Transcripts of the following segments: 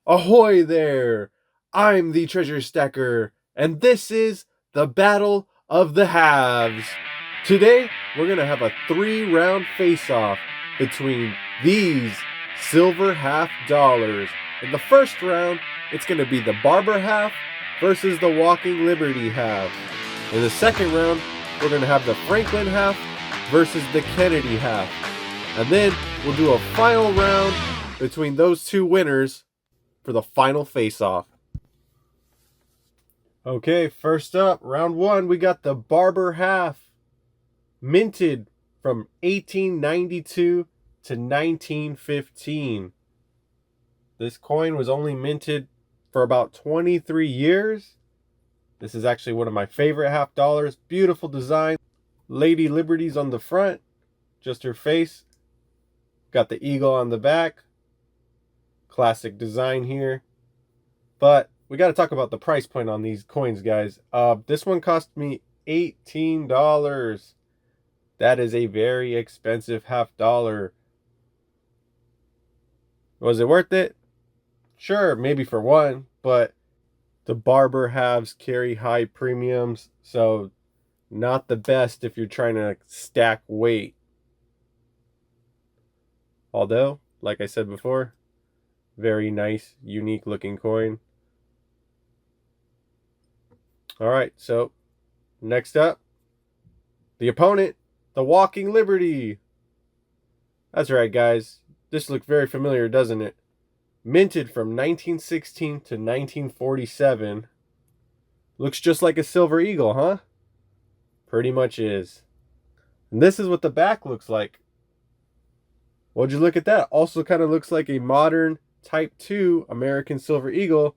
Ahoy there! I'm the treasure stacker, and this is the Battle of the Halves. Today, we're going to have a 3-round face-off between these silver half dollars. In the first round, it's going to be the Barber half versus the Walking Liberty half. In the second round, we're going to have the Franklin half versus the Kennedy half. And then we'll do a final round between those two winners for the final face-off. Okay, first up, round one, we got the Barber half, minted from 1892 to 1915. This coin was only minted for about 23 years. This is actually one of my favorite half dollars. Beautiful design. Lady Liberty's on the front, just her face. Got the eagle on the back. Classic design here. But we got to talk about the price point on these coins, guys. This one cost me $18. That is a very expensive half dollar. Was it worth it? Sure, maybe for one, but the Barber halves carry high premiums, so not the best if you're trying to stack weight. Although, like I said before, very nice, unique looking coin. All right, so next up, the opponent, the Walking Liberty. That's right, guys. This looks very familiar, doesn't it? Minted from 1916 to 1947. Looks just like a silver eagle, huh? Pretty much is. And this is what the back looks like. Would you look at that? Also kind of looks like a modern Type 2 American silver eagle.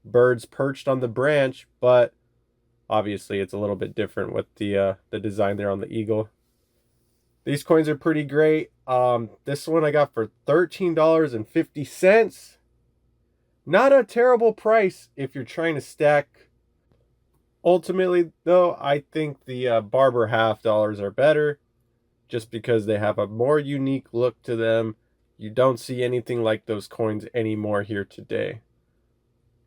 Birds perched on the branch, but obviously it's a little bit different with the design there on the eagle. These coins are pretty great. This one I got for $13.50. Not a terrible price if you're trying to stack. Ultimately, though, I think the Barber half dollars are better just because they have a more unique look to them. You don't see anything like those coins anymore here today.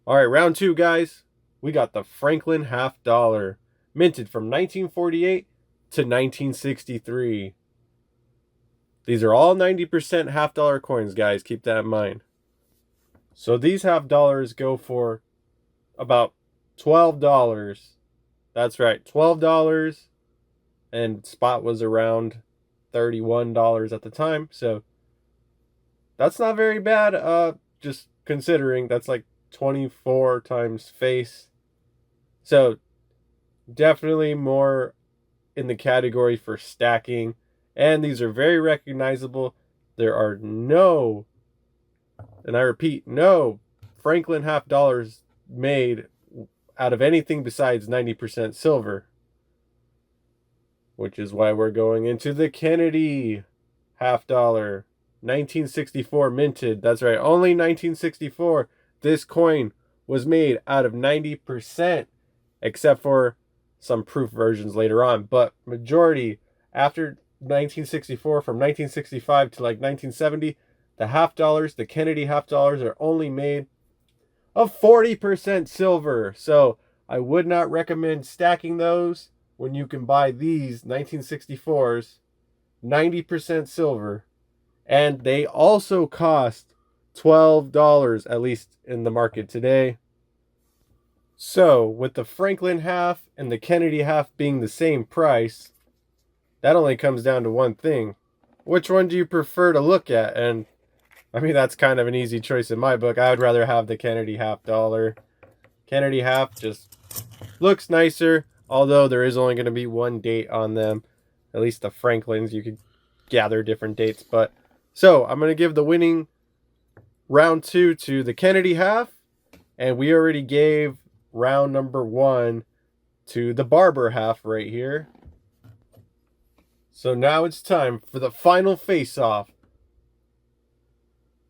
All right, round two, guys. We got the Franklin half dollar, minted from 1948 to 1963. These are all 90% half dollar coins, guys. Keep that in mind. So these half dollars go for about $12. That's right, $12. And spot was around $31 at the time. So that's not very bad. Just considering that's like 24 times face. So definitely more in the category for stacking. And these are very recognizable. There are no, and I repeat, no Franklin half dollars made out of anything besides 90% silver. Which is why we're going into the Kennedy half dollar. 1964 minted. That's right, only 1964. This coin was made out of 90%, except for some proof versions later on. But majority, after 1964, from 1965 to like 1970, the half dollars, the Kennedy half dollars, are only made of 40% silver. So I would not recommend stacking those when you can buy these 1964s, 90% silver. And they also cost $12, at least in the market today. So, with the Franklin half and the Kennedy half being the same price, that only comes down to one thing. Which one do you prefer to look at? And, I mean, that's kind of an easy choice in my book. I would rather have the Kennedy half dollar. Kennedy half just looks nicer, although there is only going to be one date on them. At least the Franklins, you could gather different dates, but so I'm going to give the winning round two to the Kennedy half, and we already gave round number one to the Barber half right here. So now it's time for the final face-off.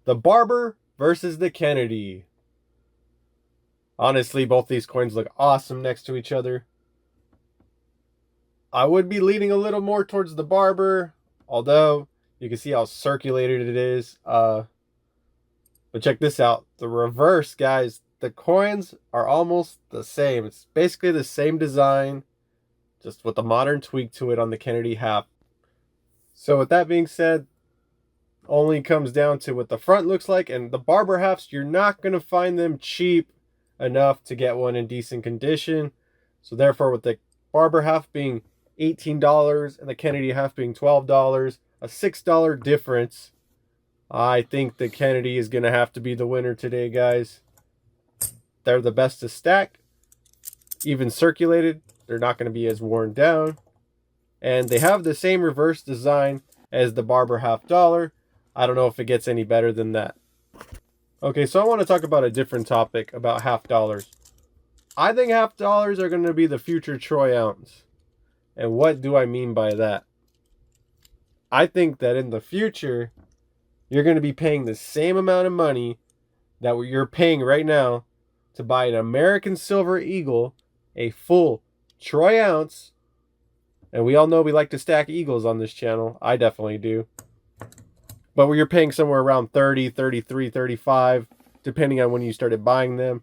The Barber versus the Kennedy. Honestly, both these coins look awesome next to each other. I would be leaning a little more towards the Barber, although you can see how circulated it is. But But check this out. The reverse, guys. The coins are almost the same. It's basically the same design, just with a modern tweak to it on the Kennedy half. So with that being said, only comes down to what the front looks like, and the Barber halves, you're not going to find them cheap enough to get one in decent condition. So therefore, with the Barber half being $18 and the Kennedy half being $12, a $6 difference, I think the Kennedy is going to have to be the winner today, guys. They're the best to stack, even circulated. They're not going to be as worn down. And they have the same reverse design as the Barber half dollar. I don't know if it gets any better than that. Okay, so I want to talk about a different topic about half dollars. I think half dollars are going to be the future troy ounce. And what do I mean by that? I think that in the future, you're going to be paying the same amount of money that you're paying right now to buy an American Silver Eagle, a full troy ounce. And we all know we like to stack eagles on this channel. I definitely do. But you're paying somewhere around 30, 33, 35, depending on when you started buying them.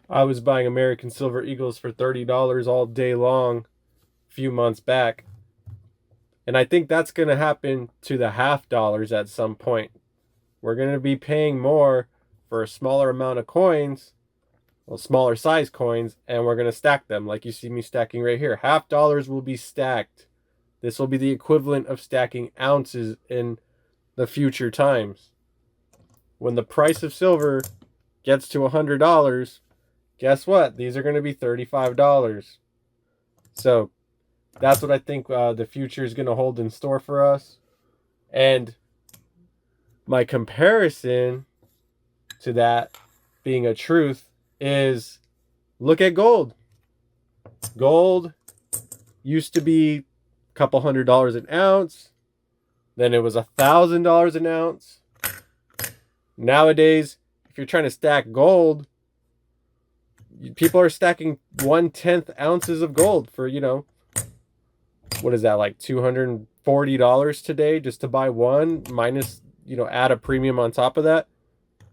I was buying American Silver Eagles for $30 all day long a few months back. And I think that's going to happen to the half dollars at some point. We're going to be paying more for a smaller amount of coins, well, smaller size coins, and we're going to stack them like you see me stacking right here. Half dollars will be stacked. This will be the equivalent of stacking ounces in the future times. When the price of silver gets to $100, guess what? These are going to be $35. So that's what I think the future is going to hold in store for us. And my comparison to that being a truth is look at gold. Gold used to be a couple $100s an ounce. Then it was $1,000 an ounce. Nowadays, if you're trying to stack gold, people are stacking 1/10 ounces of gold for, what is that, like $240 today just to buy one, minus, add a premium on top of that.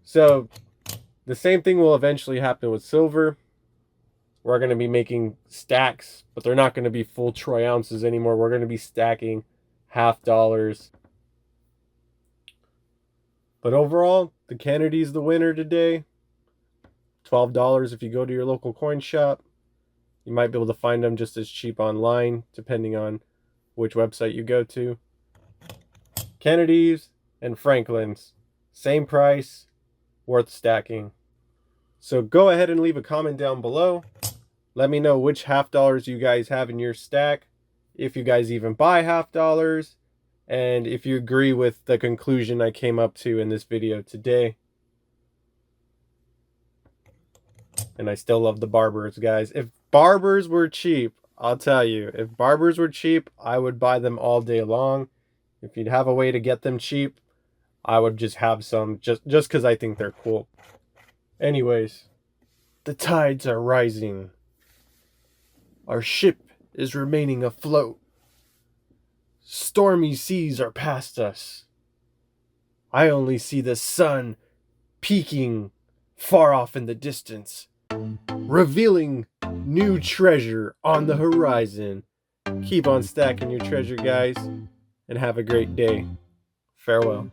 So the same thing will eventually happen with silver. We're going to be making stacks, but they're not going to be full troy ounces anymore. We're going to be stacking half dollars. But overall, the Kennedy's the winner today. $12 if you go to your local coin shop. You might be able to find them just as cheap online, depending on which website you go to. Kennedy's and Franklin's, same price, worth stacking. So go ahead and leave a comment down below. Let me know which half dollars you guys have in your stack, if you guys even buy half dollars, and if you agree with the conclusion I came up to in this video today. And I still love the Barbers, guys. If Barbers were cheap, I'll tell you, if Barbers were cheap, I would buy them all day long. If you'd have a way to get them cheap, I would just have some, just because I think they're cool. Anyways, the tides are rising. Our ship is remaining afloat. Stormy seas are past us. I only see the sun peeking far off in the distance, revealing new treasure on the horizon. Keep on stacking your treasure, guys, and have a great day. Farewell.